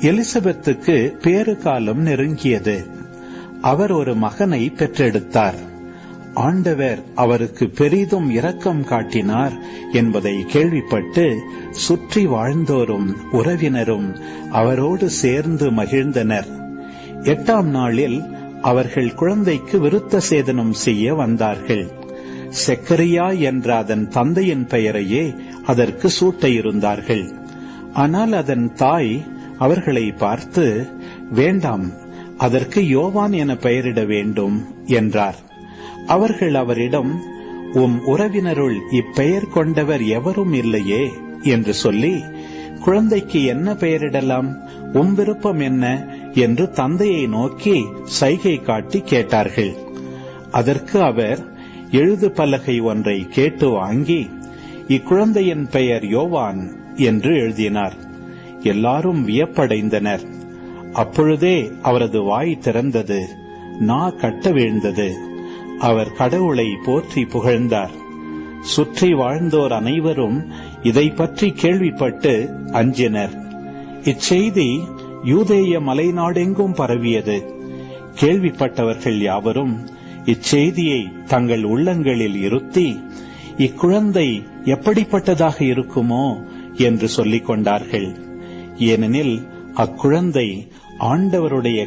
எலிசபெத்துக்கு பேறு காலம் நெருங்கியது. அவர் ஒரு மகனை பெற்றெடுத்தார். ஆண்டவர் அவருக்கு பெரிதும் இரக்கம் காட்டினார் என்பதை கேள்விப்பட்டு சுற்றி வாழ்ந்தோரும் உறவினரும் அவரோடு சேர்ந்து மகிழ்ந்தனர். 8ஆம் நாளில் அவர்கள் குழந்தைக்கு விருத்த சேதனம் செய்ய வந்தார்கள். செக்கரியா என்ற அதன் தந்தையின் பெயரையே அதற்கு சூட்ட இருந்தார்கள். ஆனால் அதன் தாய் அவர்களை பார்த்து, வேண்டாம், அதற்கு யோவான் என பெயரிட வேண்டும் என்றார். அவர்கள் அவரிடம், உம் உறவினருள் இப்பெயர் கொண்டவர் எவரும் இல்லையே என்று சொல்லி, குழந்தைக்கு என்ன பெயரிடலாம், உம் விருப்பம் என்ன என்று தந்தையை நோக்கி சைகை காட்டி கேட்டார்கள். அதற்கு அவர் எழுது பலகை ஒன்றை கேட்டு வாங்கி, இக்குழந்தையின் பெயர் யோவான் என்று எழுதினார். எல்லாரும் வியப்படைந்தனர். அப்பொழுதே அவரது வாய் திறந்தது, நா கட்ட வீழ்ந்தது. அவர் கடவுளை போற்றி புகழ்ந்தார். சுற்றி வாழ்ந்தோர் அனைவரும் இதை பற்றி கேள்விப்பட்டு அஞ்சினர். இச்செய்தி யூதேய மலைநாடெங்கும் பரவியது. கேள்விப்பட்டவர்கள் யாவரும் இச்செய்தியை தங்கள் உள்ளங்களில் இருத்தி, இக்குழந்தை எப்படிப்பட்டதாக இருக்குமோ என்று சொல்லிக் கொண்டார்கள். ஏனெனில் அக்குழந்தை ஆண்டவருடைய